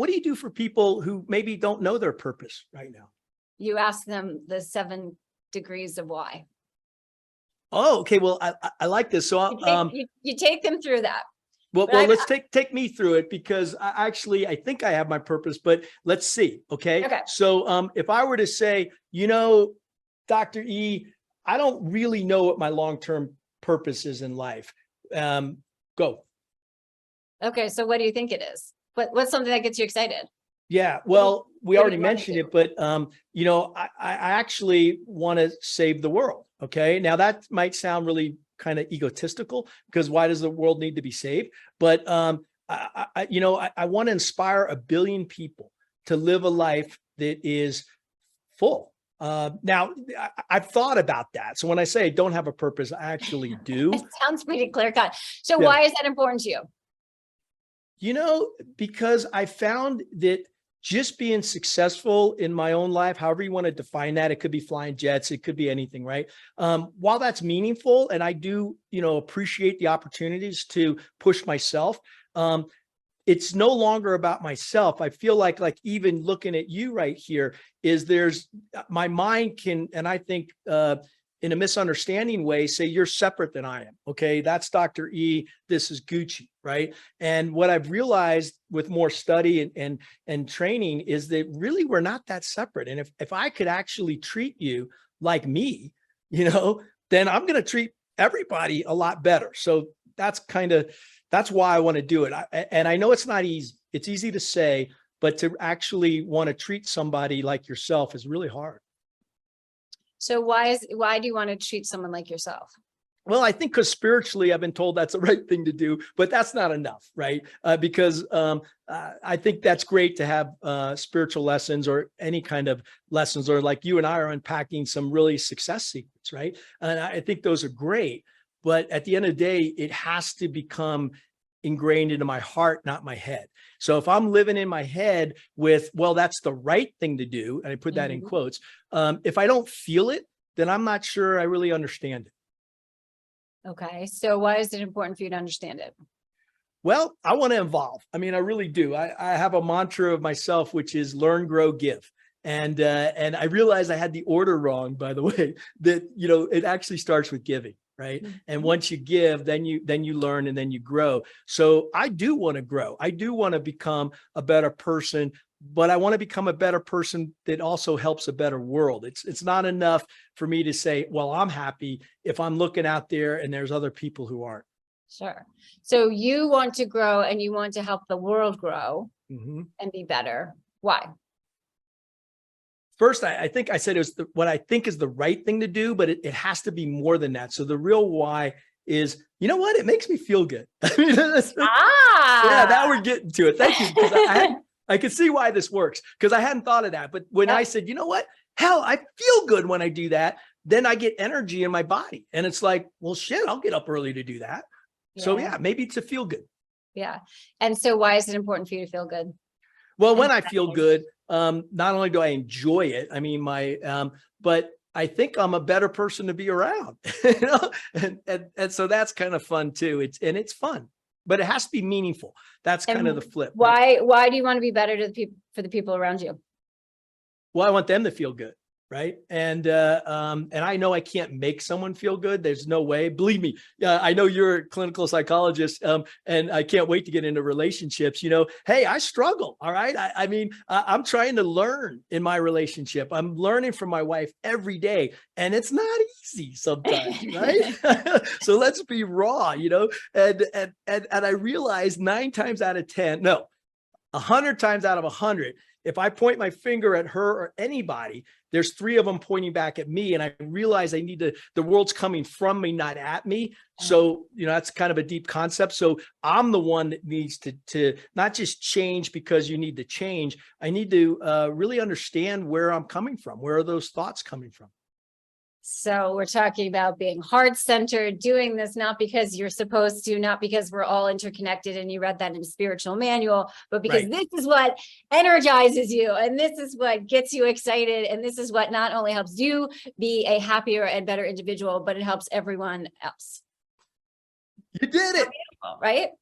what do you do for people who maybe don't know their purpose right now? You ask them the 7 degrees of why. Oh, okay. Well, I like this. So, You take them through that. well, But let's take me through it, because I think I have my purpose, but let's see. Okay. Okay. So, if I were to say, Dr. E, I don't really know what my long-term purpose is in life. Go. Okay, so what do you think it is? What's something that gets you excited? Yeah, well, we what do already you wanna mentioned do? it, but I actually want to save the world. Okay. Now that might sound really kind of egotistical, because why does the world need to be saved? But I want to inspire 1 billion people to live a life that is full. Now I've thought about that. So when I say I don't have a purpose, I actually do. It sounds pretty clear cut. So Yeah. why is that important to you? Because I found that just being successful in my own life, however you want to define that, it could be flying jets, it could be anything, right? While that's meaningful, and I do, appreciate the opportunities to push myself, it's no longer about myself. I feel like even looking at you right here there's my mind can, and I think, in a misunderstanding way, say you're separate than I am. Okay. That's Dr. E. This is Gucci. Right. And what I've realized with more study and training is that really we're not that separate. And if I could actually treat you like me, then I'm going to treat everybody a lot better. So that's why I want to do it. And I know it's not easy. It's easy to say, but to actually want to treat somebody like yourself is really hard. So why do you want to treat someone like yourself? Well, I think because spiritually, I've been told that's the right thing to do, but that's not enough, right? Because I think that's great to have spiritual lessons or any kind of lessons, or like you and I are unpacking some really success secrets, right? And I think those are great. But at the end of the day, it has to become ingrained into my heart, not my head. So if I'm living in my head with, well, that's the right thing to do, and I put that in quotes, if I don't feel it, then I'm not sure I really understand it. Okay, so why is it important for you to understand it? Well, I want to evolve. I mean, I really do. I have a mantra of myself, which is learn, grow, give. And I realized I had the order wrong, by the way, that, it actually starts with giving. Right. And once you give, then you learn, and then you grow. So I do want to grow. I do want to become a better person, but I want to become a better person that also helps a better world. It's not enough for me to say, well, I'm happy if I'm looking out there and there's other people who aren't. Sure. So you want to grow and you want to help the world grow and be better. Why? First, I think I said it was what I think is the right thing to do, but it has to be more than that. So the real why is, you know what? It makes me feel good. Yeah, now we're getting to it. Thank you. Because I can see why this works, because I hadn't thought of that. But when I said, you know what? Hell, I feel good when I do that. Then I get energy in my body. And it's like, well, shit, I'll get up early to do that. Yeah. So yeah, maybe it's a feel good. Yeah. And so why is it important for you to feel good? Well, when I feel good, not only do I enjoy it, I mean, but I think I'm a better person to be around, and so that's kind of fun too. It's fun, but it has to be meaningful. That's kind of the flip. Why do you want to be better for the people around you? Well, I want them to feel good. Right. And I know I can't make someone feel good. There's no way. Believe me. I know you're a clinical psychologist, and I can't wait to get into relationships. Hey, I struggle. All right. I mean, I'm trying to learn in my relationship. I'm learning from my wife every day, and it's not easy sometimes. Right. So let's be raw, and I realize 9 times out of 10, no, 100 times out of 100, if I point my finger at her or anybody, there's 3 of them pointing back at me. And I realize the world's coming from me, not at me. So, that's kind of a deep concept. So I'm the one that needs to not just change because you need to change. I need to really understand where I'm coming from. Where are those thoughts coming from? So we're talking about being heart-centered, doing this not because you're supposed to, not because we're all interconnected and you read that in a spiritual manual, but because this is what energizes you, and this is what gets you excited, and this is what not only helps you be a happier and better individual, but it helps everyone else. You did it. Right?